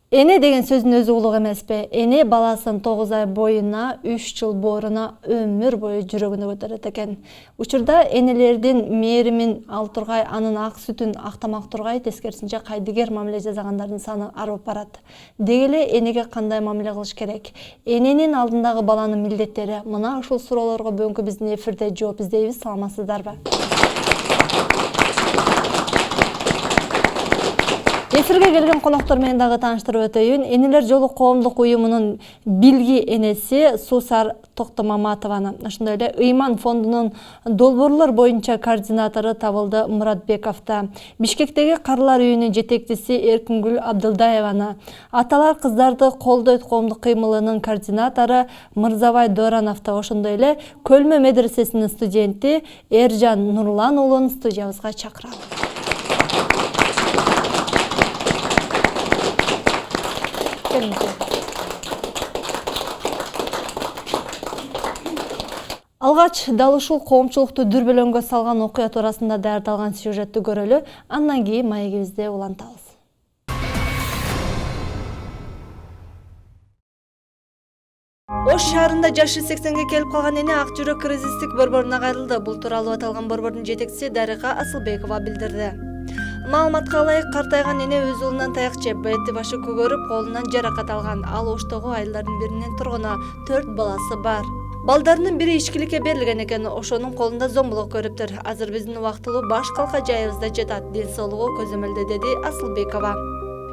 Эне деген сөздүн өзү улук эмеспи? Эне баласын 9 ай боюна, 3 жыл бооруна өмүр бою жүрөгүнө көтөрөт экен. Учурда энелердин мээримин ал тургай, анын ак сүтүн актамак тургай, тескерисинче кайдыгер мамиле жасагандардын саны арып барат. Деги эле энеге кандай мамиле кылыш керек? Эненин алдындагы баланын милдеттери? Мына ушул суроолорго бүгүнкү биздин эфирде жооп издейбиз. Саламатсыздарбы? Эфирге келген коноктор менен дагы тааныштырып өтөйүн. Энелер жолу коомдук уюмунун билги энеси Суусар Токтомаматованы, ошондой эле Ыйман фондунун долбоорлор боюнча координатору Табылды Муратбековду, Бишкектеги карылар үйүнүн жетекчиси Эркингүл Абдылдаеваны, Аталар кыздарды колдойт коомдук кыймылынын координатору Мырзабай Дорановду, ошондой эле Көлмө медресесинин студенти Эржан Нурлан уулун студиябызга чакырабыз. Алгач дал ушул коомчулукту дүрбөлөңгө салган окуя туурасында даярдалган сюжеттти көрөлү, андан кийин маегибизди улантабыз. Ош шаарында жашы 80ге келип калган эне ак жүрөк кризистик борборуна кайрылды. Бул тууралуу аталган борбордун жетекчиси Дарыга Асылбекова билдирди. Маалыматка ылайык, картайган эне өз уулунан таяк жеп, бети башы көгөрүп, колунан жаракат алган. Ал Оштогу айылдардын биринен тургуну, 4 баласы бар. Балдарынын бири ичкиликке берилген экен, ошонун колунда зомбулук көрүптүр. Азыр биздин убактылуу баш калка жайыбызда жатат, ден соолугу көзөмөлдө, деди Асылбекова.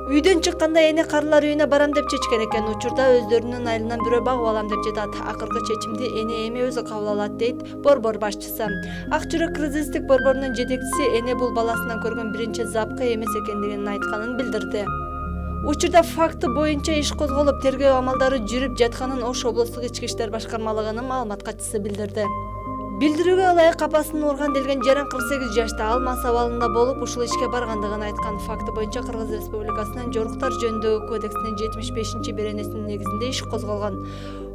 Үйдөн чыкканда эне карылар үйүнө барам деп чечкен экен. Учурда өздөрүнүн айылынан бирөө багып алам деп жатат. Акыркы чечимди эне эми өзү кабыл алат, дейт борбор башчысы. Ак жүрөк кризистик борборунун жетекчиси эне бул баласынан көргөн биринчи запкы эмес экендигин айтканын билдирди. Учурда факты боюнча иш козголуп, тергөө амалдары жүрүп жатканын Ош облустук ички иштер башкармалыгынын маалымат катчысы билдирди. Билдирүүгө ылайык, апасын урган делген жаран 48 жашта, ал мас абалында болуп, ушул ишке баргандыгын айткан. Факты боюнча Кыргыз Республикасынын Жоруктар жөнүндөгү кодексинин 75-беренесинин негизинде иш козголгон.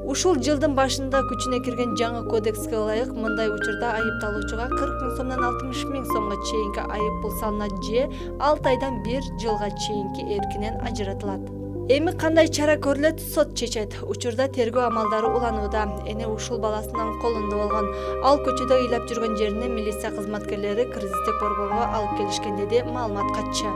Ушул жылдын башында күчүнө кирген жаңы кодекске ылайык, мындай учурда айыпталуучуга 40 000 сомдон 60 000 сомго чейинки айып пул салынат же 6 айдан 1 жылга чейинки эркинен ажыратылат. Эми кандай чара көрүлөт, сот чечет. Учурда тергөө амалдары уланууда. Эне ушул баласынын колунда болгон. Ал көчөдө ыйлап жүргөн жерине милиция кызматкерлери кризистик борборго алып келишкен, деди маалымат катчы.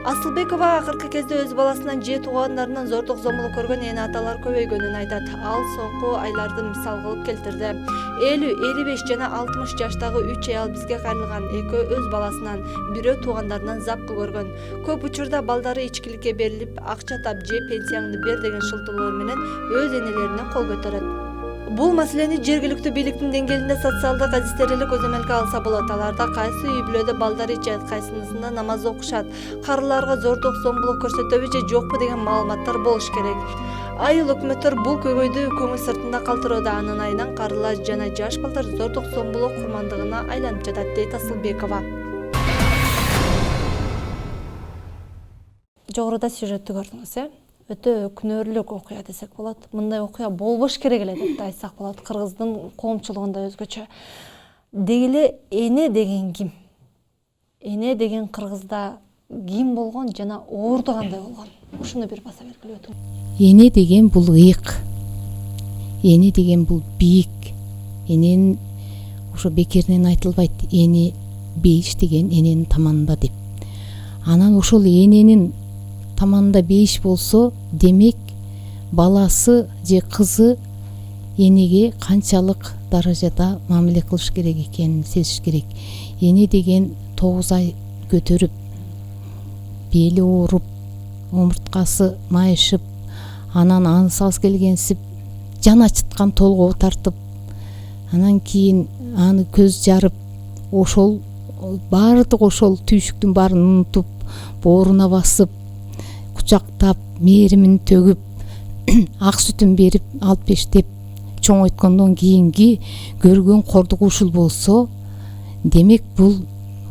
Асылбекова акыркы кезде өз баласынан же туугандарынан зордук зомбулук көргөн эне аталар көбөйгөнүн айтат. Ал соңку айларды мисал кылып келтирди. 50, 55 жана 60 жаштагы 3 аял бизге кайрылган, экөө өз баласынан, бирөө туугандарынан запкы көргөн. Көп учурда балдары ичкиликке берилип, акча тап же пенсияңды бер деген шылтоолор менен өз энелерине кол көтөрөт. Бул маселени жергиликтүү бийликтин деңгээлинде социалдык адистер эле көзөмөлгө алса болот. Аларда кайсы үй бүлөдө балдар ичет, кайсынысында намаз окушат, карыларга зордук зомбулук көрсөтөбү же жокпу деген маалыматтар болуш керек. Айыл өкмөттөр бул көйгөйдү көңүл сыртында калтырууда. Анын айынан карылар жана жаш балдар зордук зомбулук курмандыгына айланып жатат, дейт Асылбекова. Жогоруда сюжетти көрдүңүз, өтө өкүнөрлүк окуя десек болот. Мындай окуя болбош керек эле деп айтсак болот. Кыргыздын коомчулугунда өзгөчө. Деги эле эне деген ким? Эне деген кыргызда ким болгон жана оорду кандай болгон? Ушуну бир баса белгилеп өтүң. Эне деген бул ыйык. Эне деген бул бийик. Эненин ошо бекеринен айтылбайт. Эне бейиш деген эненин таманында деп. Анан ошол эненин таманында бейиш болсо, демек баласы же кызы энеге канчалык даражада мамиле кылыш керек экенин сезиш керек. Эне деген 9 ай көтөрүп, бели ооруп, омурткасы майышып, анан аңсыз келгенсип, жан ачыткан толгоо тартып, анан кийин аны көз жарып, ошол баардык ошол түйшүктүн баарын унутуп, бооруна басып, кучактап, мээримин төгүп, ак сүтүн берип, алып бештеп чоңойткондон кийинки көргөн кордугу ушул болсо, демек бул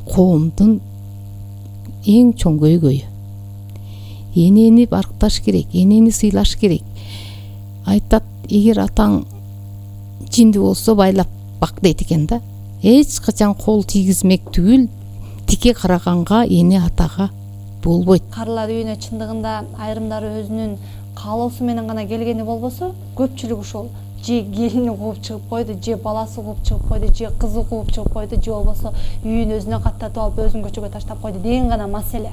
коомдун эң чоң көйгөйү. Энени баркташ керек, энени сыйлаш керек. Айтат, эгер атаң жинди болсо байлап бак дейт экен да. Эч качан кол тийгизмек түгүл, тике караганга эне атага болбойт. Карылар үйүнө чындыгында айрымдары өзүнүн каалоосу менен гана келгени болбосо, көпчүлүк ушул же келини кууп чыгып койду, же баласы кууп чыгып койду, же кызы кууп чыгып койду, же болбосо үйүн өзүнө каттатып алып өзүн көчөгө таштап койду деген гана маселе.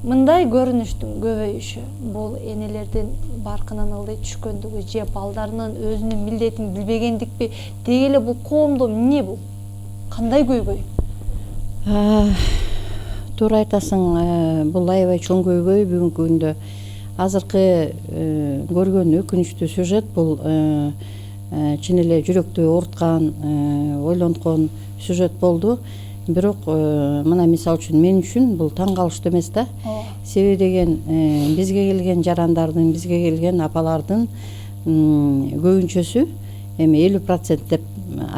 Мындай көрүнүштүн көбөйүшү бул энелердин баркынын ылдый түшкөндүгү же балдарынын өзүнүн милдетин билбегендикпи, деги эле бул коомдо эмне бул? Кандай көйгөй? Туура айтасың, бул аябай чоң көйгөй бүгүнкү күндө. Азыркы көргөн өкүнүчтүү сюжет бул чын эле жүрөктү ооруткан, ойлонткон сюжет болду. Бирок мына мисалы үчүн мен үчүн бул таң калыштуу эмес да. Себеби деген бизге келген жарандардын, бизге келген апалардын көбүнчөсү, эми 50% деп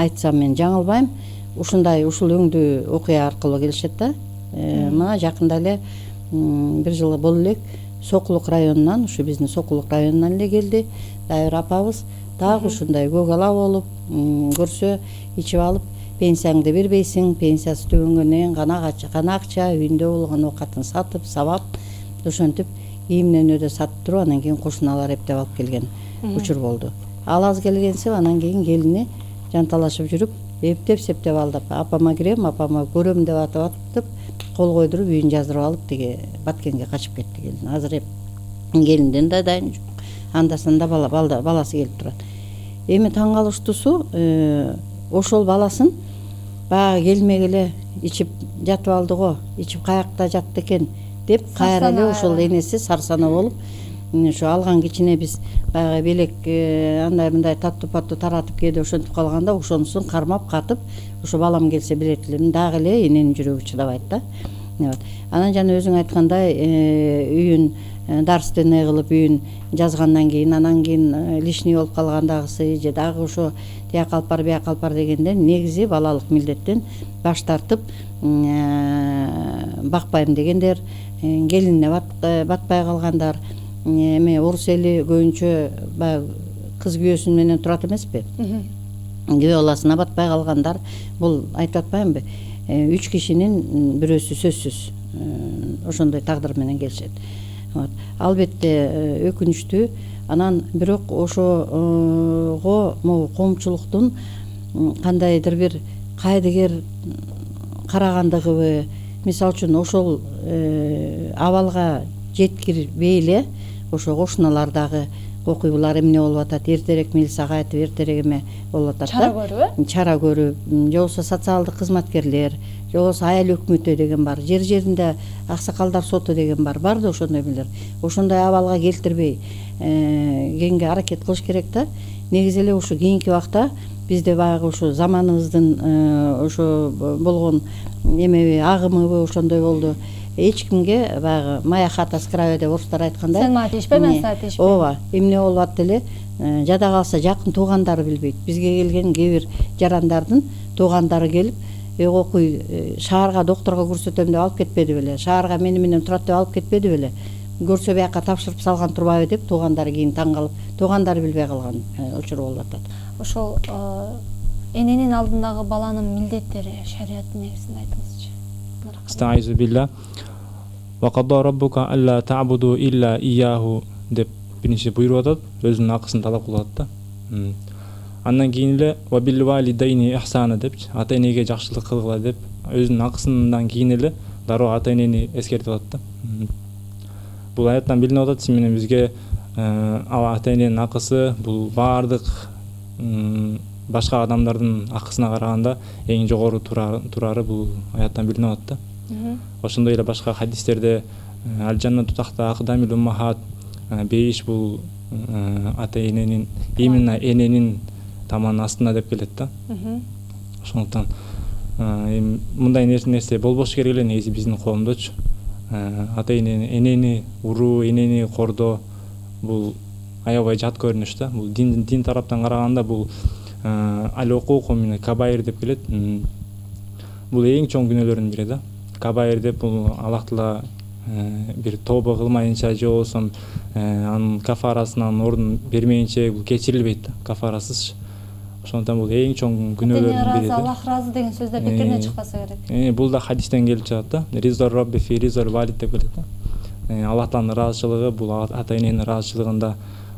айтсам мен жаңылбайм, ушул өңдүү окуя аркылуу келишет да. Мына жакында эле бир жыл болду элек Сокулук районунан, ушу биздин Сокулук районунан эле келди. Дагы бир апабыз дагы ушундай көк ала болуп, көрсө ичип алып, пенсияңды бербейсиң, пенсиясы түгөнгөндөн кийин гана акча, үйүндө болгон оокатын сатып, сабап, ошентип кийимден өдө сатып туруп, анан кийин кошуналар эптеп алып келген учур болду. Ал аз келгенсип, анан кийин келини жанталашып жүрүп, эптеп септеп алдап, апама кирем, апама көрөм деп атып кол койдуруп үйүн жаздырып алып тиги Баткенге качып кетти келин. Азыр келинден да дайын жок. Анда санда баласы келип турат. Эми таң калыштуусу, ошол баласын баягы келмек эле ичип жатып алды го, ичип каякта жатты экен деп кайра эле ошол энеси сарсана болуп, ошо алган кичине биз баягы белек андай мындай таттуу паттуу таратып кээде ошентип калганда ошонусун кармап катып, ошо балам келсе берет элем, дагы эле эненин жүрөгү чыдабайт да. Анан жана өзүң айткандай үйүн дарственный кылып үйүн жазгандан кийин, анан кийин лишний болуп калгандагысы же дагы ошо тияк алып бар, бияк алып бар дегенде негизи балалык милдеттен баш тартып бакпайм дегендер, келинине батпай калгандар, эми орус эли көбүнчө баягы кыз күйөөсү менен турат эмеспи? Күйөө баласына батпай калгандар, бул айтып атпаймынбы? 3 кишинин бирөөсү сөзсүз ошондой тагдыр менен келишет. Албетте өкүнүчтүү. Анан бирок ошого могу коомчулуктун кандайдыр бир кайдыгер карагандыгыбы, мисалы үчүн ошол абалга жеткирбей эле ошо кошуналардагы окуйлар эмне болуп атат, эртерээк милицияга айтып, эртерээк эме болуп атат да. Чара көрүп, же болбосо социалдык кызматкерлер, же болбосо айыл өкмөтү деген бар, жеринде аксакалдар соту деген бар да, ошондой эмелер. Ошондой абалга келтирбей кийинге аракет кылыш керек да. Негизи эле ушу кийинки убакта бизде баягы ушу заманыбыздын ошо болгон эмеби, агымыбы ошондой болду. Эч кимге баягы моя хата с краю деп орустар айткандай. Сен мага тийишпе, мен сага тийишпе. Ооба, эмне болуп атты эле, жада калса жакын туугандары билбейт. Бизге келген кээ бир жарандардын туугандары келип, окуй шаарга доктурга көрсөтөм деп алып кетпеди беле, шаарга мени менен турат деп алып кетпеди беле, көрсө бияка тапшырып салган турбайбы деп туугандары кийин таң калып, туугандары билбей калган учур болуп атат. Ошол эненин алдындагы баланын милдеттери шариаттын негизинде айтыңызчы. Стаизу билла. Ва кадда раббука алла та'буду илля ияху деп биринчи буйруп атат, өзүнүн акысын талап кылып атат да. Андан кийин эле ва бил валидайни ихсана деп, ата энеге жакшылык кылгыла деп, өзүнүн акысынан кийин эле дароо ата энени эскертип атат да. Бул аяттан билинип атат, сиз менен бизге ата эненин акысы бул баардык башка адамдардын акысына караганда эң жогору турары бул аяттан билинип атат да. Ошондой эле башка хадистерде аль-джаннату тахта акдамил уммахат, бейиш бул ата эненин, именно эненин таманын астына деп келет да. Ошондуктан мындай нерсе болбош керек эле негизи биздин коомдочу. Ата энени уруу, энени кордоо бул аябай жат көрүнүш да. Бул дин тараптан караганда бул аль-укуку мин кабаир деп келет. Бул эң чоң күнөөлөрдүн бири да. Кабаир деп бул Аллах бир тобо кылмайынча же болсо анын кафарасынан ордун бермейинче бул кечирилбейт да, кафарасыз. Ошондуктан бул эң чоң күнөөлөрдүн бири. Аллах разы деген сөздөр бекеринен чыкпаса керек. Бул да хадистен келип чыгат да. Ризор робби фи ризор валид деп келет да. Аллах тааланын ыраазычылыгы бул ата эненин ыраазычылыгында,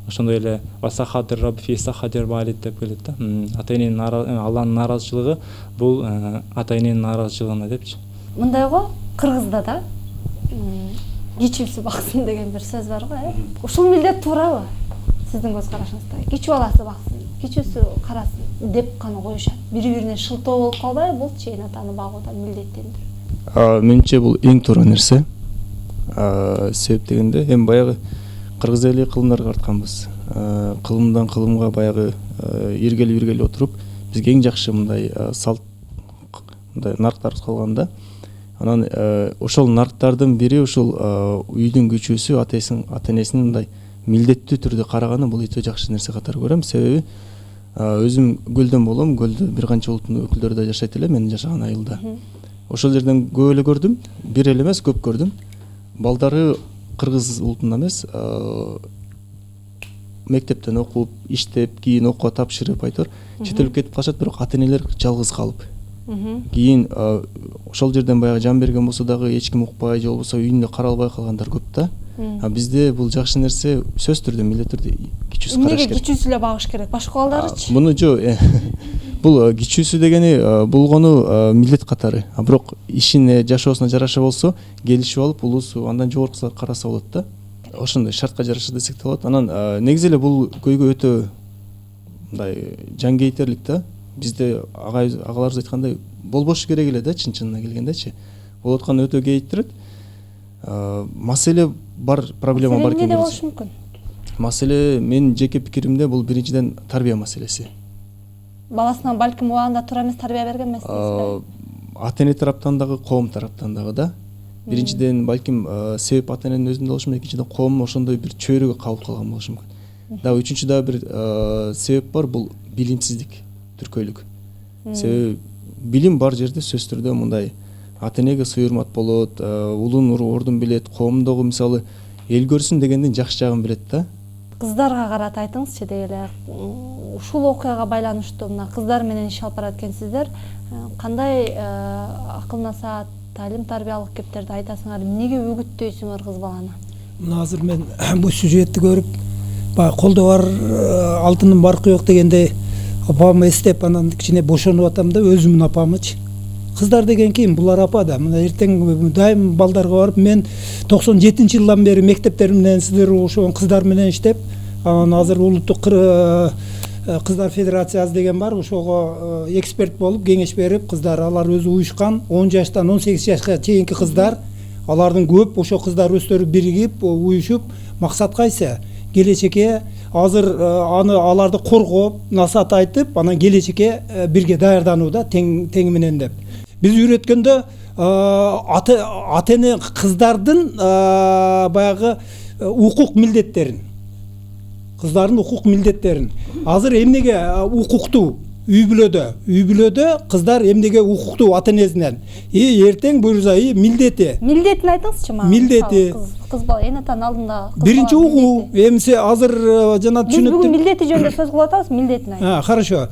ошондой эле васахатыр робби фи сахатыр валид деп келет да. Ата эненин Алланын нааразычылыгы бул ата эненин нааразычылыгына депчи. Мындай го, кыргызда да кичүүсү баксын деген бир сөз бар го, Ушул милдет туурабы? Сиздин көз карашыңызда кичүү баласы баксын, кичүүсү карасын деп гана коюшат. Бири-бирине шылтоо болуп калбайбы? Бул чейин атаны багуудан милдеттендир. Менимче бул эң туура нерсе. Себеп дегенде эми баягы кыргыз эли кылымдарга артканбыз. Кылымдан кылымга баягы иргелип отуруп, бизге эң жакшы мындай салт, мындай нарктарыбыз калган да. Анан ошол нарктардын бири ушул үйдүн күчүүсү ата энесинин мындай милдеттүү түрдө караганы бул өтө жакшы нерсе катары көрөм. Себеби өзүм көлдөн болом, көлдө бир канча улуттун өкүлдөрү да жашайт эле, мен жашаган айылда. Ошол жерден көп эле көрдүм, бир эле эмес, көп көрдүм. Балдары кыргыз улутунда эмес, мектептен окуп, иштеп, кийин окууга тапшырып айтор, чет элге кетип калышат, бирок ата энелер жалгыз калып. Кийин ошол жерден баягы жан берген болсо дагы эч ким укпай, же болбосо үйүндө каралбай калгандар көп да. Бизде бул жакшы нерсе, сөз түрдө, милдет түрдө кичүүсү караш керек. Эмнеге кичүүсү эле багыш керек? Башка балдарычы? Муну бул кичүүсү дегени болгону милдет катары. Бирок ишине, жашоосуна жараша болсо, келишип алып, улуусу андан жогоркусулар караса болот да. Ошондой шартка жараша десек да болот. Анан негизи эле бул көйгөй өтө мындай жангейтерлик да. Бизде агаларыбыз айткандай болбошу керек эле да, чын-чынына келгендечи. Болуп аткан өтө кейиттирет. Маселе бар, проблема бар экен. Эмне болушу мүмкүн? Маселе менин жеке пикиримде бул биринчиден тарбия маселеси. Баласына балким убагында туура эмес тарбия берген эмеспи? Ата эне тараптан дагы, коом тараптан дагы да. Биринчиден балким себеп ата эненин өзүндө болушу мүмкүн, экинчиден коомдун ошондой бир чөйрөгө кабылып калган болушу мүмкүн. Дагы үчүнчү дагы бир себеп бар, бул билимсиздик, түркөйлүк. Себеби билим бар жерде сөз түрдө мындай ата энеге суйурмат болот, улун ордун билет, коомдогу мисалы эл көрсүн дегендин жакшы жагын билет да. Кыздарга карата айтыңызчы дегеле. Ушул окуяга байланыштуу мына кыздар менен иш алып барат экенсиздер. Кандай акыл насаат, талим тарбия алып кептерди айтасыңар? Эмнеге үгүттөйсүңөр кыз баланы? Мына азыр мен бул сюжетти көрүп, баягы колдо бар алтындын баркы жок дегенде апамы эстеп, анан кичине бошонуп атам да, өзүмдүн апамычы. Кыздар деген ким? Булар апа да. Мына эртең дайым балдарга барып, мен 97-жылдан бери мектептер менен сиздер ошол кыздар менен иштеп, анан азыр улуттук кыздар федерациясы деген бар, ошого эксперт болуп кеңеш берип, кыздар алар өзү уюшкан 10 жаштан 18 жашка чейинки кыздар, алардын көп ошо кыздар өздөрү биригип, уюшуп, максат кайсы? Келечекке азыр аларды коргоп, насаат айтып, анан келечекке бирге даярдануу да, тең менен деп. Биз үйрөткөндө ата эне кыздардын баягы укук милдеттерин, кыздардын укук милдеттерин. Азыр эмнеге укуктуу? Үй бүлөдө кыздар эмнеге укуктуу ата энесинен? Эртең буюрса милдети. Милдетин айтыңызчы мага. Милдети. Кыз бала эне атанын алдында кыз бала. Биринчи угуу. Эмсе азыр жана түшүнүп. Биз бүгүн милдети жөнүндө сөз кылып атабыз, милдетин айтыңыз. Хорошо.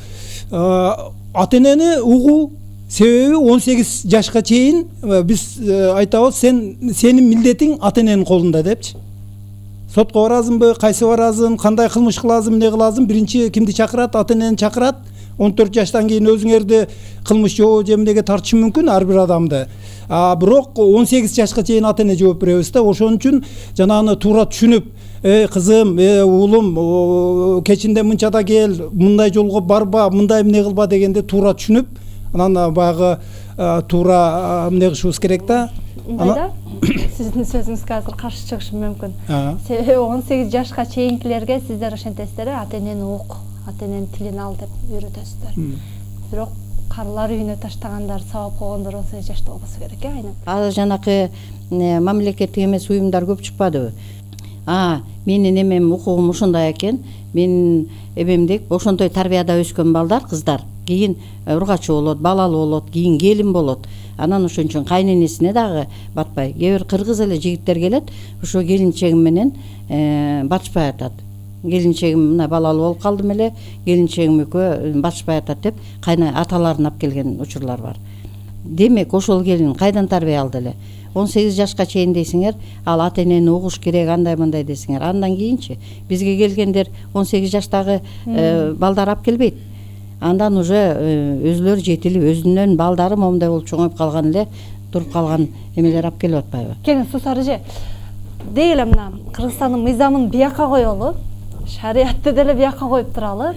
Ата энени угуу. Себеби 18 жашка чейин биз айтабыз, сенин милдетиң ата эненин колунда депчи. Сотко барасыңбы, кайсы барасың, кандай кылмыш кыласың, эмне кыласың? Биринчи кимди чакырат? Ата энени чакырат. 14 жаштан кийин өзүңөрдү кылмыш жооп же эмнеге тартышы мүмкүн ар бир адамды. Бирок 18 жашка чейин ата эне жооп беребиз да. Ошон үчүн жанагы туура түшүнүп, кызым, уулум, кечинде мынчада кел, мындай жолго барба, мындай эмне кылба дегенде туура түшүнүп, анан баягы туура эмне кылышыбыз керек да. Мындайда сиздин сөзүңүзгө азыр каршы чыгышым мүмкүн. Себеби 18 жашка чейинкилерге сиздер ошентесиздер, ата энени ук, ата эненин тилин ал деп үйрөтөсүздөр. Бирок карылар үйүнө таштагандар, сабап койгондор 18 жашта болбосо керек, айнем. Азыр жанакы мамлекеттик эмес уюмдар көп чыкпадыбы? Менин эмем укугум ушундай экен, менин эмемдек ошондой тарбияда өскөн балдар, кыздар кийин ургачы болот, балалуу болот, кийин келин болот. Анан ошон үчүн кайненесине дагы батпай. Кээ бир кыргыз эле жигиттер келет, ошо келинчегим менен батышпай атат. келинчегим мына балалуу болуп калдым эле, келинчегим экөө батышпай атат деп аталарын алып келген учурлар бар. Демек ошол келин кайдан тарбия алды эле? 18 жашка чейин дейсиңер, ал ата энени угуш керек, андай мындай дейсиңер. Андан кийинчи бизге келгендер 18 жаштагы балдар алып келбейт. Андан уже өзүлөр жетилип, өзүнүн балдары момундай болуп чоңоюп калган эле, туруп калган эмелер алып келип атпайбы? Келин Сусар эже, деги эле мына Кыргызстандын мыйзамын бияка коелу, шариатты деле бияка коюп туралы,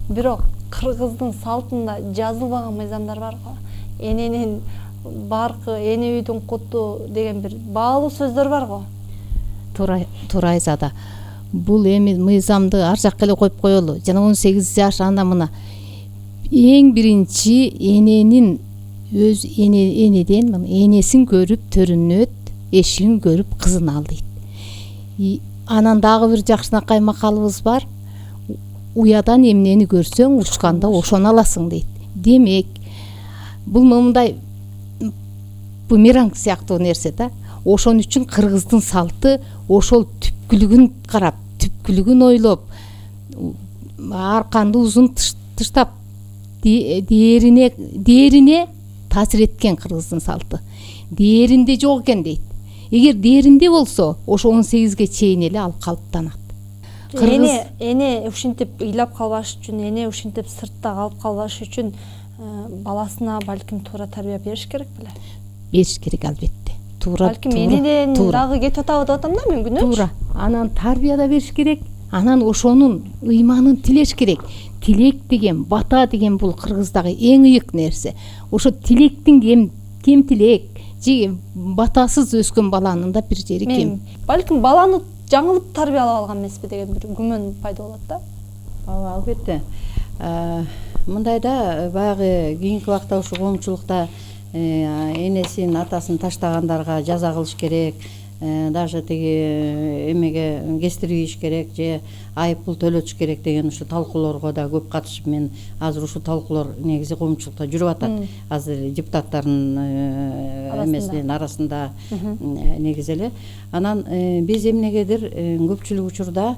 бирок кыргыздын салтында жазылбаган мыйзамдар бар го. Эненин баркы, эне үйдүн куту деген бир баалуу сөздөр бар го. Туура Айзада. Бул эми мыйзамды ар жакка эле коюп коелу. Жана 18 жаш анда мына эң биринчи эненин өз энеден энесин көрүп төрүнөт, эшигин көрүп кызын ал дейт. Анан дагы бир жакшынакай макалыбыз бар. Уядан эмнени көрсөң, учканда ошону аласың дейт. Демек, бул мындай бумеранг сыяктуу нерсе да. Ошон үчүн кыргыздын салты ошол түпкүлүгүн карап, түпкүлүгүн ойлоп, арканды узун тыштап дээрине таасир эткен кыргыздын салты. Дээринде жок экен дейт. Эгер дээринде болсо, ошо 18ге чейин эле ал калыптанат. Эне ушинтип ыйлап калбаш үчүн, эне ушинтип сыртта калып калбаш үчүн баласына балким туура тарбия бериш керек беле? Бериш керек албетте. Туура. Балким энеден дагы кетип атабы деп атам да мен күнөөчү. Туура. Анан тарбия да бериш керек. Анан ошонун ыйманын тилеш керек. Тилек деген, бата деген бул кыргыздагы эң ыйык нерсе. Ошо тилектин кем тилек, батасыз өскөн баланын да бир жери кем. Балким баланы жаңылып тарбиялап алган эмеспи деген бир күмөн пайда болот да. Ооба, албетте. Мындайда баягы кийинки убакта ушу коомчулукта энесин, атасын таштагандарга жаза кылыш керек, даже тиги эмеге кестириш керек же айып пул төлөтүш керек деген ушу талкуулорго да көп катышып, мен азыр ушу талкуулор негизи коомчулукта жүрүп атат. Азыр депутаттардын эмесинин арасында негизи эле. Анан биз эмнегедир көпчүлүк учурда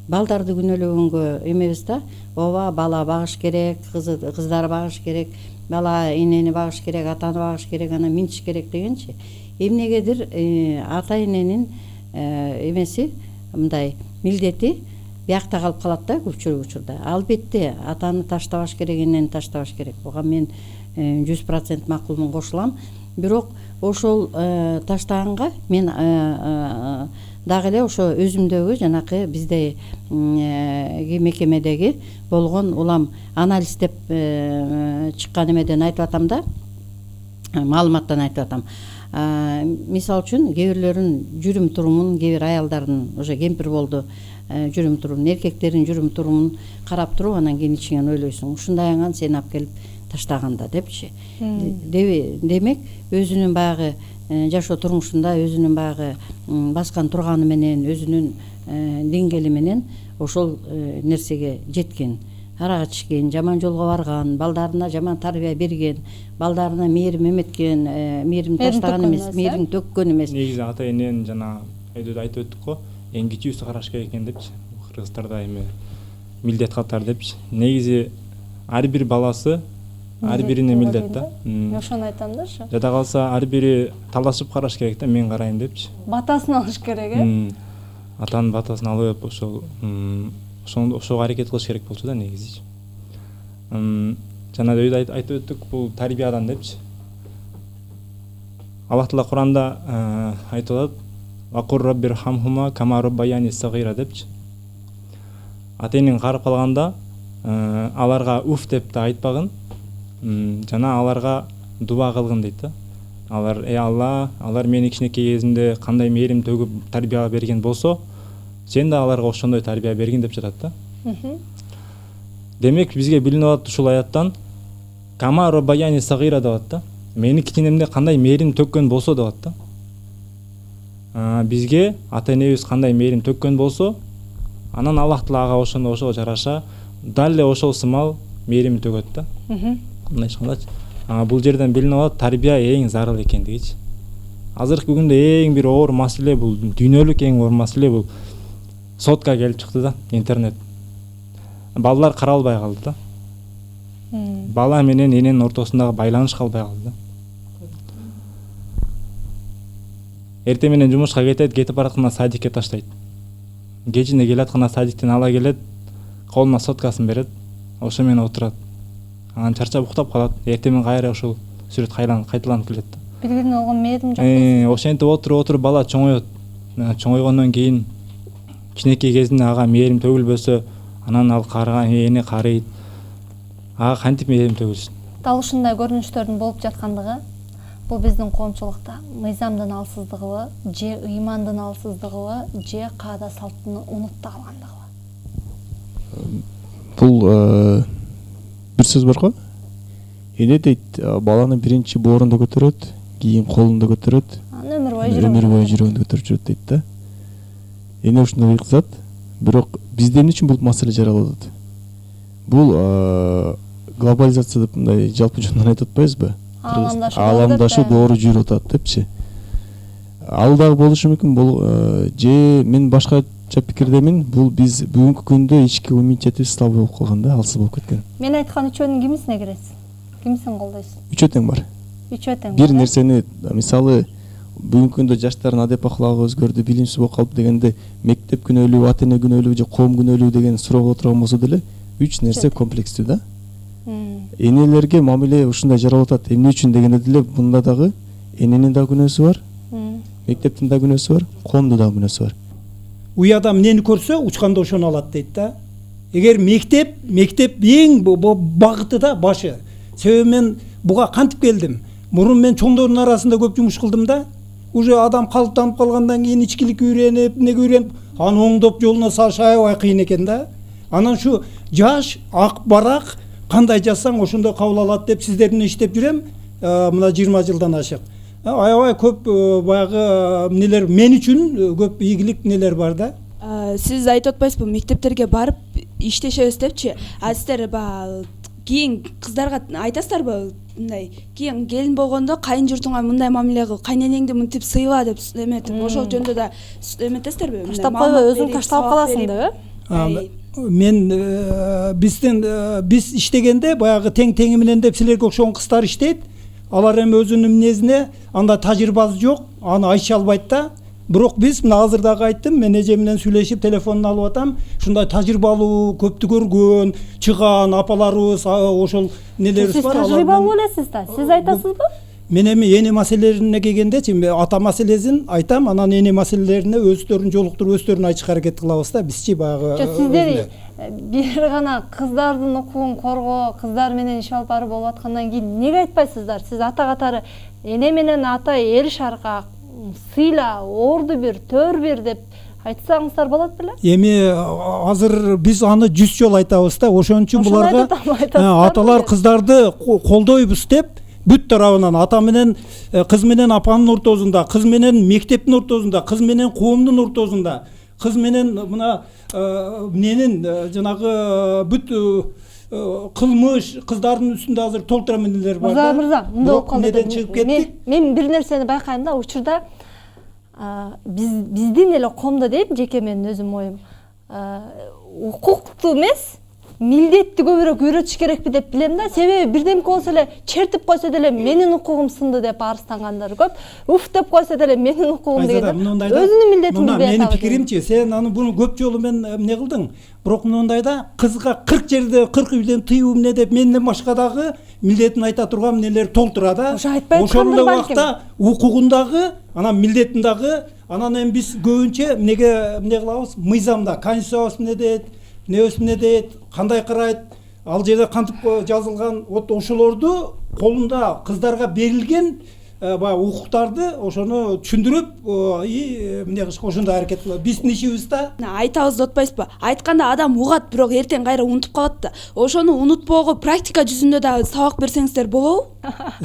балдарды күнөөлөгөнгө эмебиз да. Ооба, бала багыш керек, кыздар багыш керек, бала энени багыш керек, атаны багыш керек, анан минтиш керек дегенчи. Эмнегедир ата эненин эмеси, мындай милдети биякта калып калат да көпчүлүк учурда. Албетте атаны таштабаш керек, энени таштабаш керек. Буга мен 100% макулмун, кошулам. Бирок ошол таштаганга мен дагы эле ошо өзүмдөгү жанакы бизде мекемедеги болгон улам анализдеп чыккан эмеден айтып атам да, маалыматтан айтып атам. Мисал үчүн кээ бирлөрүн жүрүм турумун, кээ бир аялдардын уже кемпир болду жүрүм турумун, эркектердин жүрүм турумун карап туруп, анан кийин ичиңен ойлойсуң, ушундай аңан сени алып келип таштаганда депчи. Демек өзүнүн баягы жашоо турмушунда өзүнүн баягы баскан турганы менен, өзүнүн деңгээли менен ошол нерсеге жеткен, арак ичкен, жаман жолго барган, балдарына жаман тарбия берген, балдарына мээрим эметкен, мээрим таштаган эмес, мээрим төккөн эмес. Негизи ата эненин жана айдоодо айтып өттүк го, эң кичүүсү караш керек экен депчи. Кыргыздарда эми милдет катары депчи. Негизи ар бир баласы ар бирине милдет да. Ошону айтам да ошо. Жада калса ар бири талашып караш керек да, мен карайм депчи. Батасын алыш керек, Атанын батасын алып, ошого аракет кылыш керек болчу да негизи. Жана өйдө айтып өттүк, бул тарбиядан депчи. Аллах Таала Куранда айтып атат: "Вакур раббирхамхума кама раббаяни сагира" депчи. Ата энең карып калганда аларга уф деп да айтпагын, жана аларга дуба кылгын дейт да. Алар Алла, алар мени кичинекей кезимде кандай мээрим төгүп тарбия берген болсо, сен да аларга ошондой тарбия бергин деп жатат да. Демек бизге билинип атат ушул аяттан кама раббаяни сагира деп атат да. Мени кичинемде кандай мээрим төккөн болсо деп атат да. Бизге ата энебиз кандай мээрим төккөн болсо, анан Аллах Таала ага ошого жараша дале ошол сымал мээрим төгөт да. Мындай ишкандачы. Бул жерден билинип алат тарбия эң зарыл экендигичи. Азыркы күндө эң бир оор маселе бул, дүйнөлүк эң оор маселе бул сотка келип чыкты да, интернет. Балалар каралбай калды да. Бала менен эненин ортосундагы байланыш калбай калды да. Эртең менен жумушка кетет, кетип баратканда садикке таштайт. Кечинде келатканда садиктен ала келет, колуна соткасын берет, ошо менен отурат. Анан чарчап уктап калат. Эртең менен кайра ошол сүрөт кайталанып келет да. Билгирине болгон мээрим жок. Ошентип отуруп бала чоңойот. Чоңойгондон кийин кичинекей кезинде ага мээрим төгүлбөсө, анан ал эне карыйт. Ага кантип мээрим төгүлсүн? Дал ушундай көрүнүштөрдүн болуп жаткандыгы бул биздин коомчулукта мыйзамдын алсыздыгыбы, же ыймандын алсыздыгыбы, же каада салттын унутта калгандыгыбы? Бул бир сөз бар го. Эне дейт, баланы биринчи боорунда көтөрөт, кийин колунда көтөрөт, өмүр бою жүрөгүндө көтөрүп жүрөт дейт да. Эне ушундой кылат, бирок бизде эмне үчүн бул маселе жаралып атат? Бул глобализация деп мындай жалпы жөнүнөн айтып атпайбызбы? Ааламдашуу доору жүрүп атат депчи. Ал дагы болушу мүмкүн, бул же мен башкача пикирдемин, бул биз бүгүнкү күндө ички иммунитетибиз слабый болуп калган да, алсыз болуп кеткен. Мен айткан үчөөнүн кимисине киресиз? Кимисин колдойсуз? Үчөө тең бар. Үчөө тең. Бир нерсени, мисалы, бүгүнкү күндө жаштардын адеп аклагы өзгөрдү, билимсиз болуп калды дегенде, мектеп күнөөлүү, ата эне күнөөлүү же коом күнөөлүү деген суроого отурган болсо деле, үч нерсе комплекстүү да. Энелерге мамиле ушундай жаралып атат. Эмне үчүн дегенде деле мында дагы эненин да күнөөсү бар, мектептин да күнөөсү бар, коомдун да күнөөсү бар. Уй адам эмнени көрсө учканда ошону алат дейт да. Эгер мектеп эң багыты да башы. Себеби мен буга кантип келдим? Мурун мен чоңдордун арасында көп жумуш кылдым да. Уже адам калыптанып калгандан кийин ичкилик үйрөнүп, эмнеге үйрөнүп, аны оңдоп жолуна салыш аябай кыйын экен да. Анан ушу жаш, ак барак кандай жасаң ошондой кабыл алат деп сиздерден иштеп жүрөм. Мына 20 жылдан ашык. Аябай көп баягы нелер мен үчүн көп ийгилик нелер бар да. Сиз айтып атпайсызбы, мектептерге барып иштешебиз депчи. Сиздер кийин кыздарга айтасыздарбы, мындай кийин келин болгондо кайын журтуңа мындай мамиле кыл, кайненеңди мынтип сыйла деп эметип, ошол жөнүндө да эметесиздерби? Таштап койбой, өзүң ташталып каласың деп, Мен биз иштегенде баягы тең менен деп силерге окшогон кыздар иштейт. Алар эми өзүнүн мүнөзүнө андай тажрыйбасы жок, аны айта албайт да. Бирок биз мына азыр дагы айттым, мен эже менен сүйлөшүп телефонун алып атам. Ушундай тажрыйбалуу, көптү көргөн, чыган апаларыбыз, ошол нелерибиз бар. Сиз тажрыйбалуу элесиз да. Сиз айтасызбы? Мен эми эне маселелерине келгендечи, ата маселесин айтам, анан эне маселелерине өздөрүн жолуктуруп, өздөрүн айтышка аракет кылабыз да. Бизчи баягы сиздер бир гана кыздардын укугун коргоо, кыздар менен иш алып барып болуп аткандан кийин эмнеге айтпайсыздар? Сиз ата катары эне менен ата эл шарка сыйла, орду бир, төр бир деп айтсаңыздар болот беле? Эми азыр биз аны 100 жолу айтабыз да. Ошон үчүн буларга аталар кыздарды колдойбуз деп бүт тарабынан ата менен кыз менен апанын ортосунда, кыз менен мектептин ортосунда, кыз менен коомдун ортосунда, кыз менен мына менин жанагы бүт кылмыш кыздардын үстүндө азыр толтура менелер бар да. Мырза, мындай болуп калды. Неден чыгып кеттик? Мен бир нерсени байкайм да, учурда биздин эле коомдо дейм, жеке менин өзүм оюм, укукту эмес, милдетти көбүрөөк үйрөтүш керекпи деп билем да. Себеби бирдемке болсо эле чертип койсо деле менин укугум сынды деп арыздангандар көп. Уф деп койсо деле менин укугум деген өзүнүн милдетин билбей атабы. Менин пикиримчи, сен аны буну көп жолу мен эмне кылдың? Бирок мындайда кызга 40 жерде 40 үйдөн тыюу эмне деп менден башка дагы милдетин айта турган эмнелер толтура да. Ошол эле убакта укугундагы, анан милдетин дагы, анан эми биз көбүнчө эмне кылабыз? Мыйзамда конституциябыз эмне дейт? Эмне дейт, кандай карайт, ал жерде кантип жазылган, ошолорду колунда кыздарга берилген баягы укуктарды ошону түшүндүрүп, эмне кылышка ошондой аракет кылабыз. Биздин ишибиз да. Айтабыз деп атпайсызбы? Айтканда адам угат, бирок эртең кайра унутуп калат да. Ошону унутпоого практика жүзүндө да сабак берсеңиздер болобу?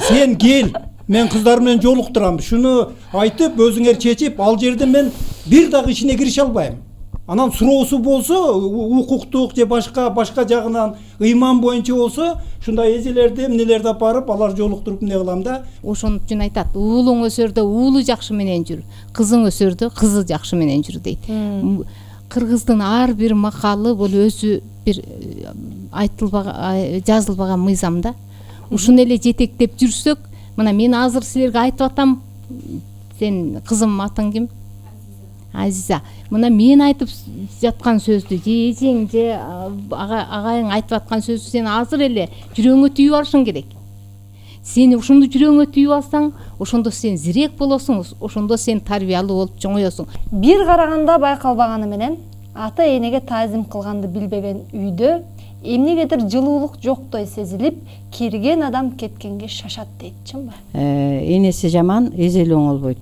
Сен кел, мен кыздар менен жолуктурам. Шуну айтып, өзүңөр чечип, ал жерде мен бир дагы ишине кирише албайм. Анан суроосу болсо, укуктук же башка жагынан ыйман боюнча болсо, ушундай эжелерди, эмнелерди алып барып, алар жолуктуруп эмне кылам да. Ошон үчүн айтат, уулуң өсөрдө уулу жакшы менен жүр, кызың өсөрдө кызы жакшы менен жүр дейт. кыргыздын ар бир макалы бул өзү бир жазылбаган мыйзам да. Ушуну эле жетектеп жүрсөк, мына мен азыр силерге айтып атам, сен кызым атың ким? Азиза. Мына мен айтып жаткан сөздү, же эжең, же агайың айтып аткан сөздү сен азыр эле жүрөгүңө түйүп алышың керек. Сен ушунду жүрөгүңө түйүп алсаң, ошондо сен зирек болосуң, ошондо сен тарбиялуу болуп чоңоёсуң. Бир караганда байкалбаганы менен ата энеге таазим кылганды билбеген үйдө эмнегедир жылуулук жоктой сезилип, кирген адам кеткенге шашат дейт, чынбы? Энеси жаман, эзели оңолбойт.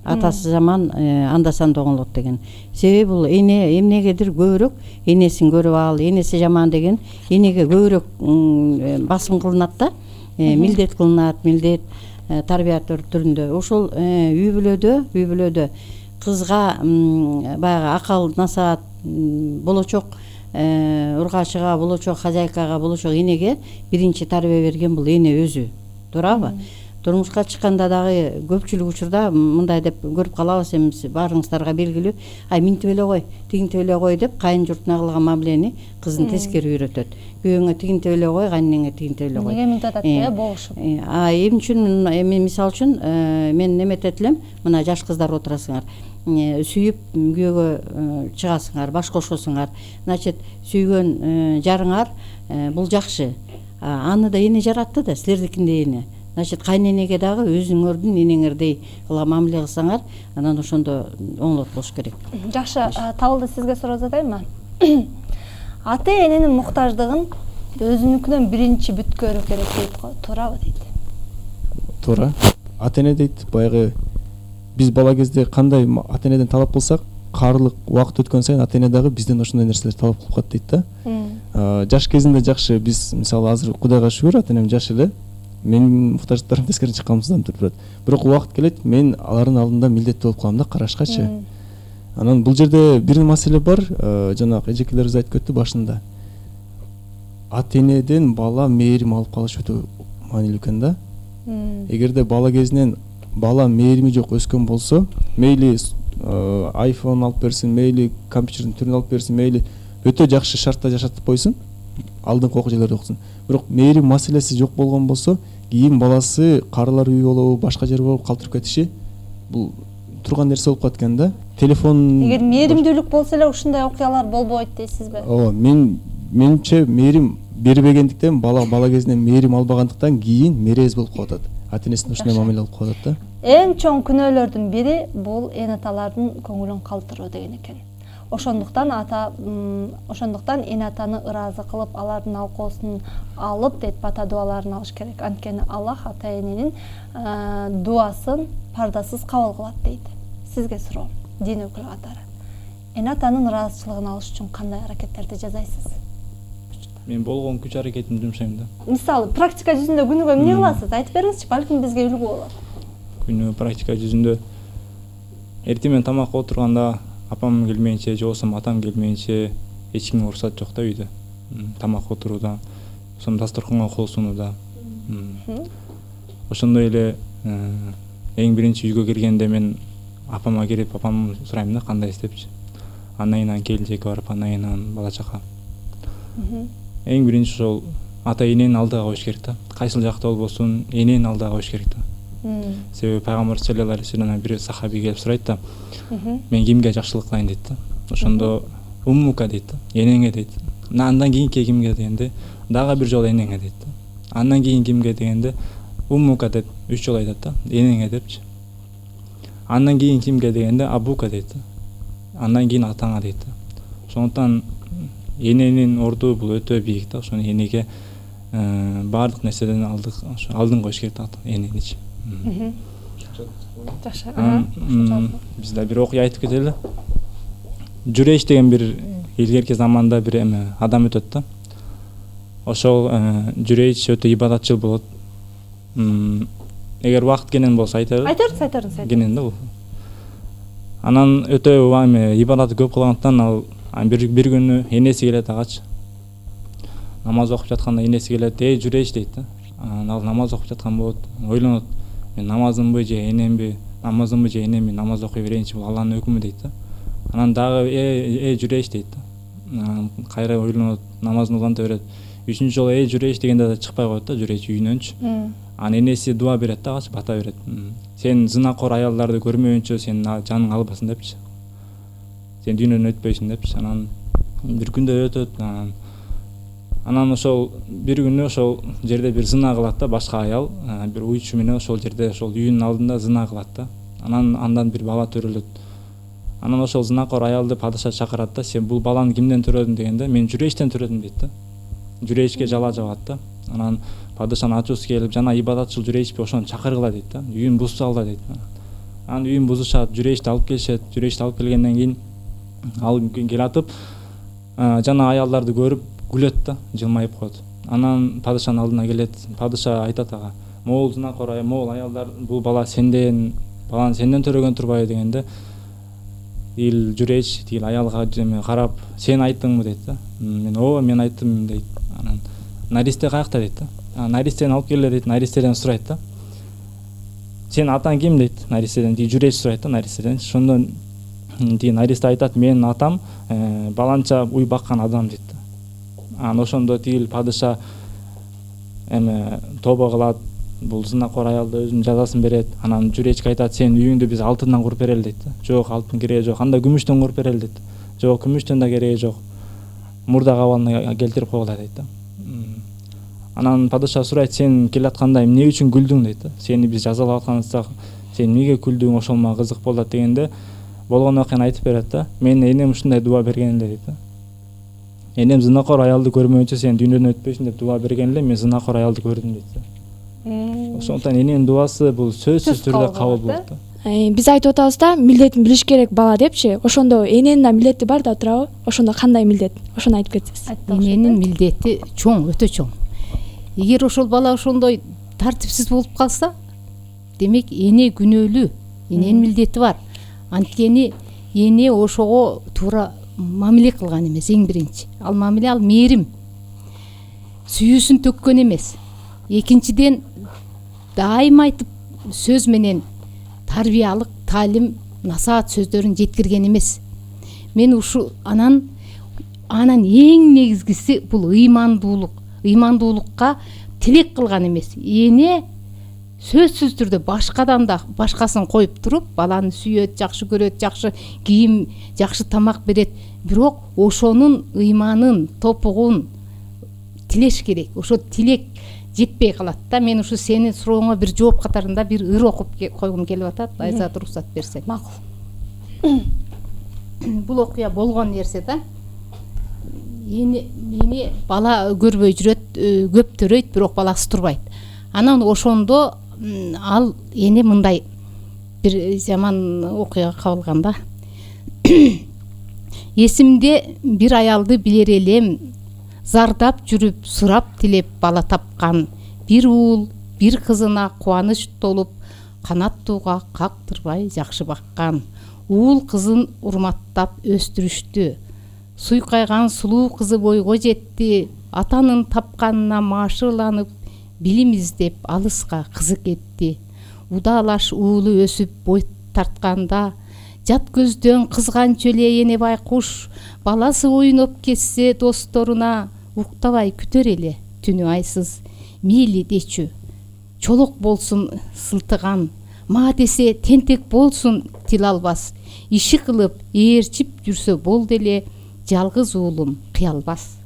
Атасы жаман, анда санда оңолот деген. Себеби бул эне эмнегедир көбүрөөк энесин көрүп ал, энеси жаман деген энеге көбүрөөк басым кылынат да, милдет кылынат, милдет тарбия түрүндө. Ошол үй бүлөдө кызга баягы акыл насаат болочок ургачыга, болочок хозяйкага, болочок энеге биринчи тарбия берген бул эне өзү. Туурабы? Турмушка чыкканда дагы көпчүлүк учурда мындай деп көрүп калабыз, эми баарыңыздарга белгилүү. Минтип эле кой, тигинтип эле кой деп кайын журтуна кылган мамилени кызын тескери үйрөтөт. Күйөөңө тигинтип эле кой, кайнеңе тигинтип эле кой. Неге минтип атат болушуп? Эмне үчүн? Эми мисалы үчүн мен неметет элем, мына жаш кыздар отурасыңар. Сүйүп күйөөгө чыгасыңар, баш кошосуңар. Значит, сүйгөн жарыңар бул жакшы. Аны да эне жаратты да, силердикиндей эне. Значит, кайненеге дагы өзүңөрдүн энеңердей мамиле кылсаңар, анан ошондо оңолот болуш керек. Жакшы, Табылды, сизге суроо задайынбы? Ата эненин муктаждыгын өзүнүкүнөн биринчи бүткөрүү керек дейт го, туурабы дейт? Туура. Ата эне дейт, баягы биз бала кезде кандай ата энеден талап кылсак, каарылык убакыт өткөн сайын ата эне дагы бизден ошондой нерселерди талап кылып калат дейт да. Жаш кезинде жакшы, биз мисалы азыр Кудайга шүгүр ата энем жаш эле. Менин муктаждыктарым тескери чыкканымыздан туруп турат. Бирок убакыт келет, мен алардын алдында милдеттүү болуп калам да, карашкачы. Анан бул жерде бир маселе бар, жанагы эжекелерибиз айтып кетти башында. Ата энеден бала мээрим алып калыш өтө маанилүү экен да. Эгерде бала кезинен бала мээрими жок өскөн болсо, мейли iPhone алып берсин, мейли компьютердин түрүн алып берсин, мейли өтө жакшы шартта жашатып койсун, алдыңкы окуу жерлерде окусун. Бирок мээрим маселеси жок болгон болсо, кийин баласы карылар үйү болобу, башка жер болуп калтырып кетиши бул турган нерсе болуп калат экен да. Телефон Эгер мээримдүүлүк болсо эле ушундай окуялар болбойт дейсизби? Ооба, менимче мээрим бербегендиктен, бала кезинен мээрим албагандыктан кийин мерез болуп калат. Ата энесине ушундай мамиле кылып калат да. Эң чоң күнөөлөрдүн бири бул эн аталардын көңүлүн калтыруу деген экен. Ошондуктан эн атаны ыраазы кылып, алардын алкоосун алып дейт, бата дуаларын алыш керек. Анткени Аллах ата эненин дуасын пардасыз кабыл кылат дейт. Сизге суроо, дин өкүлү катары. Эн атанын ыраазычылыгын алыш үчүн кандай аракеттерди жасайсыз? Мен болгон күч аракетимди жумшайм да. Мисалы, практика жүзүндө күнүгө эмне кыласыз? Айтып бериңизчи, балким бизге үлгү болот. Күнүгө практика жүзүндө эртең менен тамакка отурганда апам келмейинче, же болбосо атам келмейинче эч кимге уруксат жок да үйдө. Тамакка отурууда, сом дасторконго кол сунууда. Ошондой эле эң биринчи үйгө киргенде мен апама кирип, апамдан сурайм да кандай иштепчи. Анайынан келинчекке барып, анайынан бала чака. Эң биринчи ошол ата эненин алдыга коюш керек да. Кайсыл жакта болбосун, эненин алдыга коюш керек да. Себеби пайгамбар саллаллаху алейхи вассалам бир сахаби келип сурайт да, мен кимге жакшылык кылайын дейт да. Ошондо уммука дейт да, энеңе дейт. Андан кийинки кимге дегенде дагы бир жолу энеңе дейт да. Андан кийин кимге дегенде уммука деп 3 жолу айтат да, энеңе депчи. Андан кийин кимге дегенде абука дейт да. Андан кийин атаңа дейт да. Ошондуктан эненин орду бул өтө бийик да. Ошону энеге баардык нерседен алдын коюш керек да, эненичи. Жакшы. Бизде бир окуя айтып кетели. Жүрейш деген бир илгерки заманда бир адам өтөт да. Ошол Жүрейш өтө ибадатчыл болот. Эгер убакыт кенен болсо айталы. Айтарыңыз. Кенен да бул. Анан өтө ибадаты көп кылгандыктан ал бир күнү энеси келет агачы. Намаз окуп жатканда энеси келет, Жүрейш дейт да. Ал намаз окуп жаткан болот, ойлонот. Мен намазымбы же энемби, намаз окуй берейинчи, бул Алланын өкүмү дейт да. Анан дагы жүрейиш дейт да. Кайра ойлонот, намазын уланта берет. 3-үчү жолу жүрейиш дегенде да чыкпай коет да, жүрейич үйүнөнчү. Анан энеси дуа берет да, бата берет. Сен зынакор аялдарды көрмөйүнчө сен жаның албасын депчи. Сен дүйнөдөн өтпөйсүң депчи. Анан бир күндө өтөт. Анан ошол бир күнү ошол жерде бир зына кылат да, башка аял, бир уйчу менен ошол жерде ошол үйүнүн алдында зына кылат да. Андан бир бала төрөлөт. Анан ошол зынакор аялды падыша чакырат да, сен бул баланы кимден төрөдүң дегенде, мен жүрейиштен төрөдүм дейт да. Жүрейишке жала жабат да. Анан падышанын ачуусу келип, жана ибадатчыл жүрейишпи ошону чакыргыла дейт да. Үйүн бузсагыла дейт. Анан үйүн бузушат, жүрейишти алып келишет. Жүрейишти алып келгенден кийин келатып, жана аялдарды көрүп күлөт да, жылмайып коет. Анан падышанын алдына келет. Падыша айтат ага: "Могул зынакор аял, могул аялдар бул баланы сенден төрөгөн турбайбы?" дегенде, тигил жүрейиш тигил аялга карап, "Сен айттыңбы?" дейт да. Мен айттым" дейт. Анан наристе каякта дейт да. Наристени алып келе дейт. Наристеден сурайт да. "Сенин атаң ким?" дейт. Наристеден жүрейиш сурайт да, наристеден. Ошондон тиги наристе айтат: "Менин атам баланча уй баккан адам" дейт да. Анан ошондо тигил падыша тобо кылат, бул зынакор аялды өзүнүн жазасын берет. Анан жүрейичке айтат: "Сен үйүңдү биз алтындан куруп берели" дейт да. "Жок, алтын кереги жок. Анда күмүштөн куруп берели" дейт. "Жок, күмүштөн да кереги жок. Мурда кабалына келтирип койгула" дейт да. Анан падыша сурайт: "Сен келатканда эмне үчүн күлдүң" дейт да. "Сени биз жазалап атканыбызда сен эмнеге күлдүң? Ошол мага кызык болот" дегенде, болгон окуяны айтып берет да. "Менин энем ушундай дуа берген эле" дейт да. "Энем зынакор аялды көрмөйүнчө сен дүйнөдөн өтпөйсүң" деп дуа берген эле, мен зынакор аялды көрдүм дейт да. Ошондуктан эненин дуасы бул сөзсүз түрдө кабыл болот да. Биз айтып атабыз да, милдетин билиш керек бала депчи. Ошондо эненин да милдети бар да, туурабы? Ошондо кандай милдет? Ошону айтып кетсеңиз. Эненин милдети чоң, өтө чоң. Эгер ошол бала ошондой тартипсиз болуп калса, демек эне күнөөлүү, эненин милдети бар. Анткени эне ошого туура мамиле кылган эмес, эң биринчи. Ал мамиле, ал мээрим. Сүйүүсүн төккөн эмес. Экинчиден, дайыма айтып сөз менен тарбиялык, таалим, насаат сөздөрүн жеткирген эмес. Мен ушу анан эң негизгиси бул ыймандуулукка тилек кылган эмес. Эне сөзсүз түрдө башкадан да башкасын коюп туруп, баланы сүйөт, жакшы көрөт, жакшы кийим, жакшы тамак берет. Бирок ошонун ыйманын, топугун тилеш керек. Ошо тилек жетпей калат да. Мен ушу сенин сурооңо бир жооп катарында бир ыр окуп койгум келип атат. Айзат уруксат берсең. Макул. Бул окуя болгон нерсе да. Эне бала көрбөй жүрөт, көп төрөйт, бирок баласы турбайт. Анан ошондо ал эне мындай бир жаман окуяга кабылган да. Эсимде бир аялды билер элем, зардап жүрүп, сурап тилеп бала тапкан. Бир уул, бир кызына кубаныч толуп, канаттууга кактырбай жакшы баккан. Уул кызын урматтап өстүрүштү. Суйкайган сулуу кызы бойго жетти. Атанын тапканына маашырланып, билим издеп алыска кызы кетти. Удаалаш уулу өсүп бой тартканда, жат көздөн кызганчу эле эне байкуш, баласы ойноп кетсе досторуна, уктабай күтөр эле түнү айсыз. Мейли дечү, чолок болсун сылтыган, ма десе тентек болсун тил албас. Иши кылып ээрчип жүрсө болду эле, жалгыз уулум кыялбас.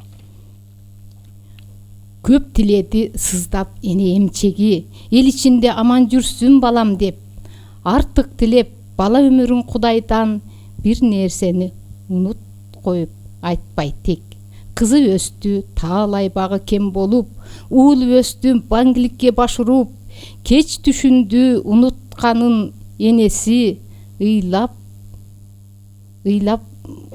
Көп тиледи сыздап эне эмчеги, эл ичинде аман жүрсүн балам деп. Артык тилеп бала өмүрүн Кудайдан, бир нерсени унут коюп айтпай тек. Кызы өстү таалай багы кем болуп, уулу өстү баңгиликке баш уруп, кеч түшүндү унутканын энеси, ыйлап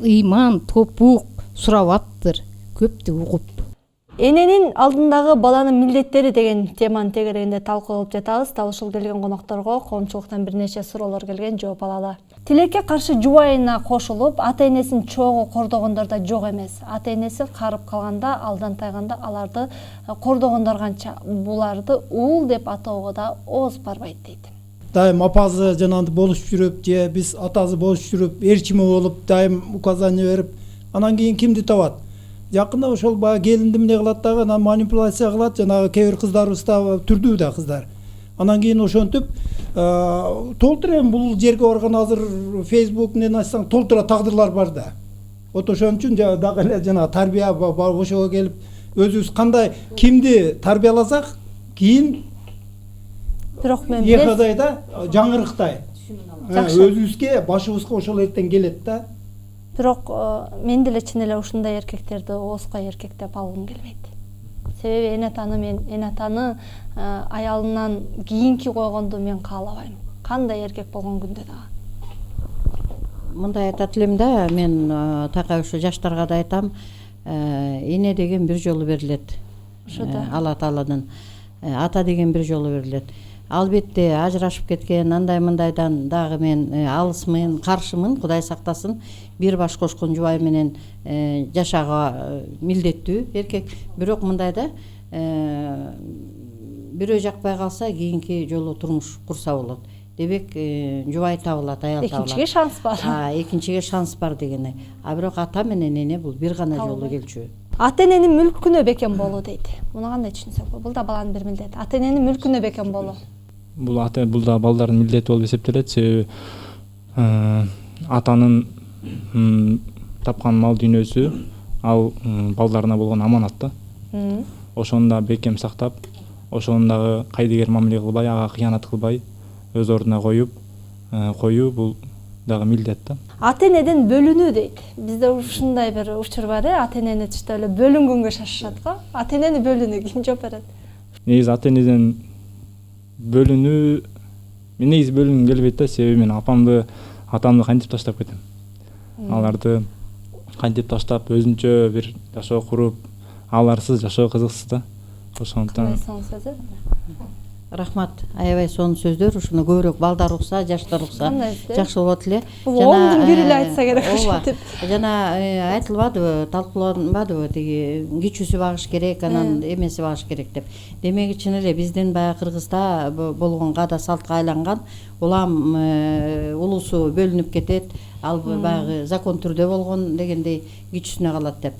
ыйман топук сурабаптыр көптү угуп. Эненин алдындагы баланын милдеттери деген теманын тегерегинде талкуу кылып жатабыз. Дал ушул келген конокторго коомчулуктан бир нече суроолор келген, жооп алалы. Тилекке каршы жубайына кошулуп, ата-энесин чогуу кордогондор да жок эмес. Ата-энеси карып калганда, алдан тайганда аларды кордогондор канча. Буларды уул деп атоого да ооз барбайт дейт. дайым апасы жанагынтип болушуп жүрүп, же биз атасы болушуп жүрүп, эрчиме болуп, дайым указание берип, анан кийин кимди табат? Жакында ошол баягы келинди эмне кылат дагы, анан манипуляция кылат, жанагы кээ бир кыздарыбыз да түрдүү да кыздар. Анан кийин ошентип толтура, эми бул жерге барган азыр Facebook эмнени ачсаң толтура тагдырлар бар да. Вот ошон үчүн дагы эле жанагы тарбия ошого келип өзүбүз кандай кимди тарбияласак, кийин Бирок мен Ехадайда жаңырыктай. Өзүбүзгө, башыбызга ошол эртең келет да. Бирок мен деле чын эле ушундай эркектерди ооской эркек деп алгым келбейт. Себеби мен энатаны аялынан кийинки койгонду мен каалабайм. Кандай эркек болгон күндө дагы. Мындай айтат элем да, мен такай ушу жаштарга да айтам, эне деген бир жолу берилет. Алла Тааладан. Ата деген бир жолу берилет. Албетте ажырашып кеткен андай мындайдан дагы мен алысмын, каршымын, Кудай сактасын. Бир баш кошкон жубай менен жашаага милдеттүү эркек. Бирок мындайда бирөө жакпай калса, кийинки жолу турмуш курса болот. Демек жубай табылат, аял табылат. Экинчиге шанс бар. Экинчиге шанс бар дегени. Бирок ата менен эне бул бир гана жолу келчү. Ата эненин мүлкүнө бекем болуу дейт. Муну кандай түшүнсөк болот? Бул да баланын бир милдети. Ата эненин мүлкүнө бекем болуу. Бул да балдардын милдети болуп эсептелет. Себеби атанын тапкан мал дүйнөсү ал балдарына болгон аманат да. Ошону да бекем сактап, ошону дагы кайдыгер мамиле кылбай, ага кыянат кылбай, өз ордуна коюу бул дагы милдет да. Ата энеден бөлүнүү дейт. Бизде ушундай бир учур бар, ата энени түштө эле бөлүнгөнгө шашышат го. Ата энени бөлүүнү ким жооп берет? Негизи ата энеден бөлүнүү, мен негизи бөлүнгүм келбейт да, себеби мен атамды кантип таштап кетем. Аларды кантип таштап, өзүнчө бир жашоо куруп, аларсыз жашоо кызыксыз да. Ошондуктан Рахмат, аябай сонун сөздөр. Ушуну көбүрөөк балдар укса, жаштар укса жакшы болот эле. Бул оңдун бири эле айтса керек ушинтип. Жана айтылбадыбы, талкууланбадыбы, тиги кичүүсү багыш керек, анан эмеси багыш керек деп. Демек чын эле биздин баягы Кыргызда болгон каада салтка айланган, улам улусу бөлүнүп кетет, ал баягы закон түрдө болгон дегендей кичүүсүнө калат деп.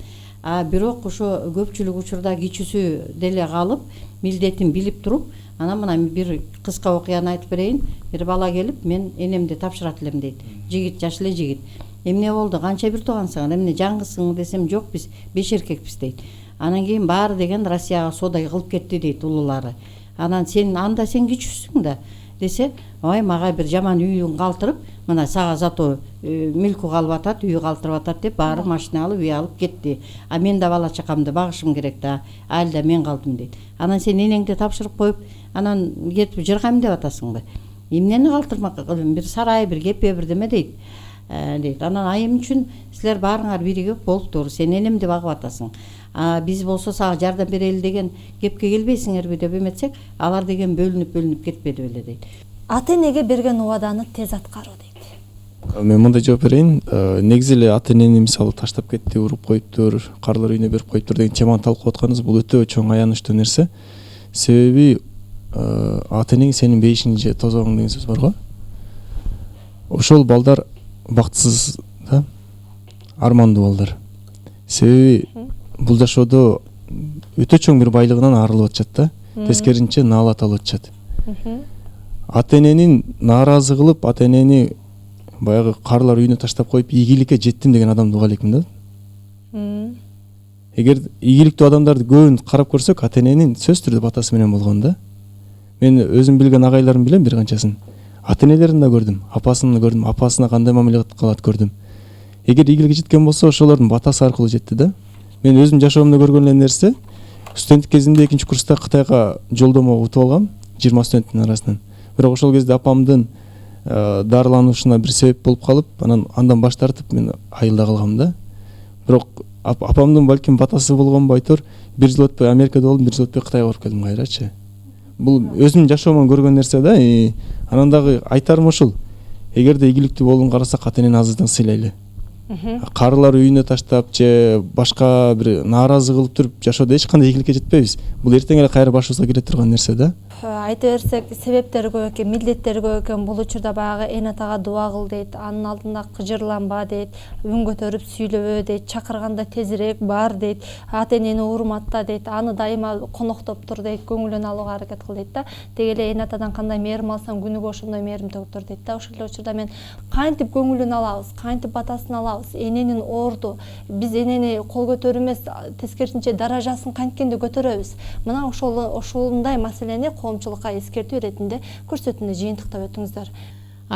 Бирок ошо көпчүлүк учурда кичүүсү деле калып, милдетин билип туруп, анан мына бир кыска окуяны айтып берейин. Бир бала келип, мен энемди тапшырат элем дейт. Жигит, жаш эле жигит. Эмне болду? Канча бир туугансың? Эмне жаңгысың десем, жок, биз 5 эркекпиз дейт. Анан кийин баары деген Россияга содай кылып кетти дейт улуулары. Анан сен сен кичүүсүң да десе, ой, мага бир жаман үйүн калтырып, мына сага зато мүлкү калып атат, үйү калтырып атат деп баары машина алып, үй алып кетти. Мен да бала чакамды багышым керек да, айылда мен калдым дейт. Анан сен энеңди тапшырып коюп, анан кетип жыргайм деп атасыңбы? Эмнени калтырмак, бир сарай, бир кепе, бир деме дейт. Анан айым үчүн силер баарыңар биригип болуптур, сен энемди багып атасың. Биз болсо сага жардам берели деген кепке келбейсиңерби деп эметсек, алар деген бөлүнүп кетпеди беле дейт. Ата энеге берген убаданы тез аткаруу дейт. Мен мындай жооп берейин. Негизи эле ата энени мисалы таштап кетти, уруп коюптур, карлар үйүнө берип коюптур деген теманы талкуулап атканыбыз бул өтө чоң аянычтуу нерсе. Себеби ата энең сенин бейишиң же тозогуң деген сөз бар го. Ошол балдар бактысыз да, армандуу балдар. Себеби бул жашоодо өтө чоң бир байлыгынан арылып атышат да, тескеринче наалат алып атышат. Ата эненин нааразы кылып, ата энени баягы карлар үйүнө таштап коюп, ийгиликке жеттим деген адамды уга элекмин да. Эгер ийгиликтүү адамдарды көбүн карап көрсөк, ата эненин сөзсүз түрдө батасы менен болгон да. Мен өзүм билген агайларым билем бир канчасын. Ата энелерин да көрдүм, апасын да көрдүм, апасына кандай мамиле кылат көрдүм. Эгер ийгиликке жеткен болсо, ошолордун батасы аркылуу жетти да. Мен өзүм жашоомдо көргөн эле нерсе, студенттик кезимде 2-курста Кытайга жолдомо утуп алгам, 20 студенттин арасынан. Бирок ошол кезде апамдын дарыланышына бир себеп болуп калып, андан баш тартып мен айылда калгам да. Бирок апамдын балким батасы болгонбу айтор, 1 жыл өтпөй Америкада болдум, 1 жыл өтпөй Кытайга барып келдим кайрачы. Бул өзүмдүн жашоомон көргөн нерсе да. Анан дагы айтарым ушул. Эгерде ийгиликтүү болгонун карасак, ата энени азырдан сыйлайлы. карылар үйүнө таштап же башка бир нааразы кылып туруп жашоодо эч кандай ийгиликке жетпейбиз. Бул эртең эле кайра башыбызга келе турган нерсе да. Айта берсек, себептери көп экен, милдеттери көп экен. Бул учурда баягы эн атага дуа кыл дейт, анын алдында кыжырланба дейт, үн көтөрүп сүйлөбө дейт, чакырганда тезирээк бар дейт, ата энени урматта дейт, аны дайыма коноктоп тур дейт, көңүлүн алууга аракет кыл дейт да. Деги эле эн атадан кандай мээрим алсаң, күнүгө ошондой мээрим төгүп тур дейт да. Ошол эле учурда мен кантип көңүлүн алабыз, кантип батасын алабыз, эненин орду, биз энени кол көтөрүү эмес, тескерисинче даражасын канткенде көтөрөбүз. Мына ошондой маселени коомчулукка эскертүү иретинде көрсөтүүнү жыйынтыктап өтүңүздөр.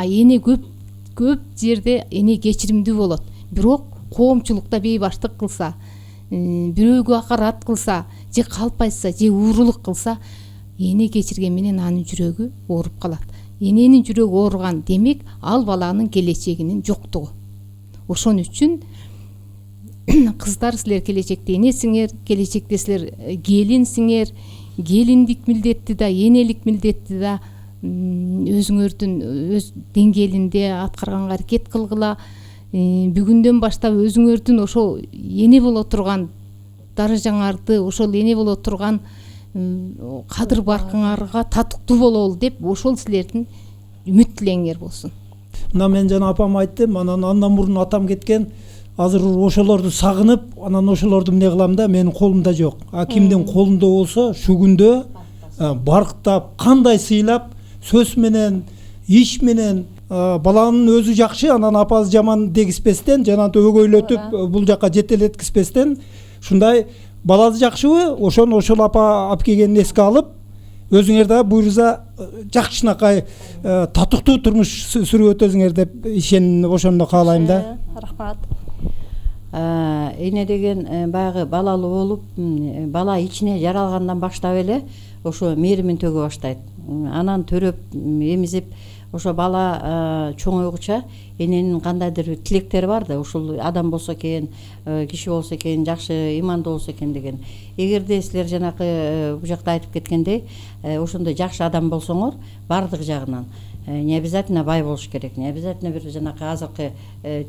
Эне көп жерде эне кечиримдүү болот. Бирок коомчулукта бейбаштык кылса, бирөөгө акарат кылса, же калпайса, же уурулук кылса, эне кечирген менен анын жүрөгү ооруп калат. Эненин жүрөгү ооруган демек ал баланын келечегинин жоктугу. Ошон үчүн кыздар, силер келечекте энесиңер, келечекте силер келинсиңер, келиндик милдетти да, энелик милдетти да өзүңөрдүн өз деңгээлинде аткарганга аракет кылгыла. Бүгүндөн баштап өзүңөрдүн ошол эне боло турган даражаңарды, ошол эне боло турган кадыр баркыңарга татыктуу бололу деп ошол силердин үмүт тилеңер болсун. Мына мен жана апам айттым, анан андан мурун атам кеткен. Азыр ошолорду сагынып, анан ошолорду эмне кылам да, менин колумда жок. Кимдин колунда болсо, шу күндө барктап, кандай сыйлап, сөз менен, иш менен баланын өзү жакшы, анан апасы жаман дегиспестен, жана өгөйлөтүп бул жака жетелеткиспестен, ушундай баласы жакшыбы, ошол апа алып келгенин эске алып, өзүңөр да буйрса жакшынакай татыктуу турмуш сүрүп өтөсүңөр деп ишенип ошондо каалайм да. Рахмат. Эне деген баягы балалуу болуп, бала ичине жаралгандан баштап эле ошо мээримин төгө баштайт. Анан төрөп, эмизип, ошо бала чоңойгуча эненин кандайдыр тилектери бар да, ушул адам болсо экен, киши болсо экен, жакшы имандуу болсо экен деген. Эгерде силер жанакы бул жакта айтып кеткендей, ошондой жакшы адам болсоңор, бардык жагынан не обязательно бай болуш керек, не обязательно бир жанакы азыркы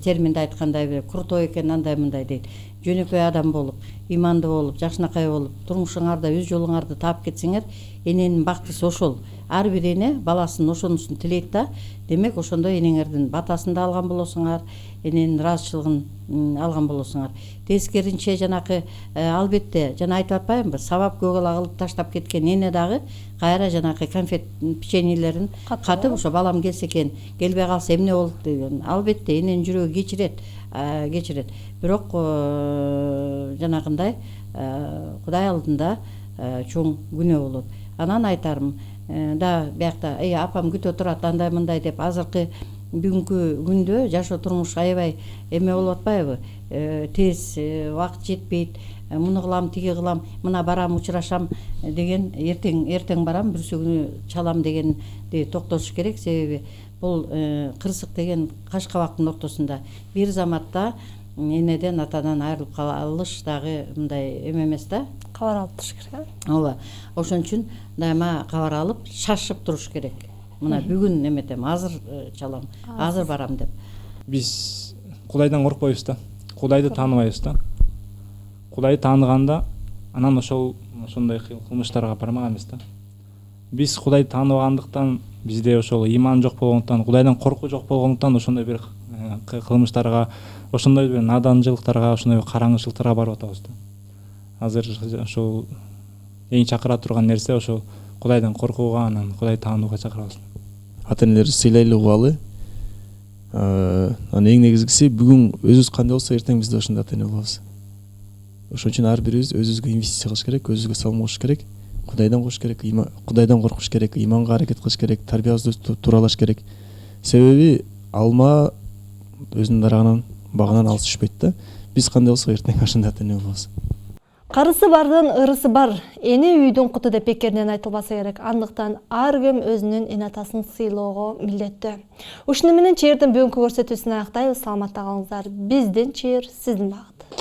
терминде айткандай бир крутой экен, андай мындай дейт. Жөнөкөй адам болуп, имандуу болуп, жакшынакай болуп, турмушуңарда өз жолуңарды таап кетсеңер, эненин бактысы ошол. Ар бир эне баласын ошонусун тилейт да. Демек ошондой энеңердин батасын да алган болосуңар, эненин ыраазычылыгын алган болосуңар. Тескеринче жанакы албетте жана айтып атпаймынбы, сабап көгала кылып таштап кеткен эне дагы кайра жанакы конфет печеньелерин катып, ошо балам келсе экен, келбей калса эмне болот деген. Албетте эненин жүрөгү кечирет. Бирок жанагындай Кудай алдында чоң күнөө болот. Анан айтарым, да биякта апам күтө турат андай мындай деп, азыркы бүгүнкү күндө жашоо турмуш аябай эме болуп атпайбы? Тез убакыт жетпейт, муну кылам, тиги кылам, мына барам, учурашам деген, эртең барам, бүрсү күнү чалам дегенди токтотуш керек. Себеби бул кырсык деген каш кабактын ортосунда бир заматта энеден, атадан айрылып калыш дагы мындай эме эмес да. Кабар алып туруш керек. Ооба. Ошон үчүн дайыма кабар алып, шашып туруш керек. Мына бүгүн эметем, азыр чалам, азыр барам деп. Биз Кудайдан коркпойбуз да. Кудайды тааныбайбыз да. Кудайды тааныганда анан ошондой кылмыштарга бармак эмес да. Биз Кудайды тааныбагандыктан, бизде ошол иман жок болгондуктан, Кудайдан коркуу жок болгондуктан ошондой бир кылмыштарга, ошондой бир наданчылыктарга, ошондой бир караңгычылыктарга барып атабыз да. Азыр ошол эң чакыра турган нерсе ошол Кудайдан коркууга, анан Кудайды таанууга чакырабыз. Ата-энелерди сыйлайлы, угалы. Анан эң негизгиси, бүгүн өзүбүз кандай болсо, эртең биз да ошондой ата-эне болобуз. Ошон үчүн ар бирибиз өзүбүзгө инвестиция кылыш керек, өзүбүзгө салым кошуш керек, Кудайдан кошуш керек, Кудайдан коркуш керек, иманга аракет кылыш керек, тарбиябызды тууралаш керек. Себеби алма өзүнүн дарагынан, багынан алыс түшпөйт да. Биз кандай болсо, эртең ошондой ата-эне болобуз. Карысы бардын ырысы бар. Эне үйдүн куту деп бекеринен айтылбаса керек. Андыктан ар ким өзүнүн эне атасын сыйлоого милдеттүү. Ушуну менен чээрдин бүгүнкү көрсөтүүсүн аяктайбыз. Саламатта калыңыздар. Биздин чээр, сиздин багыт.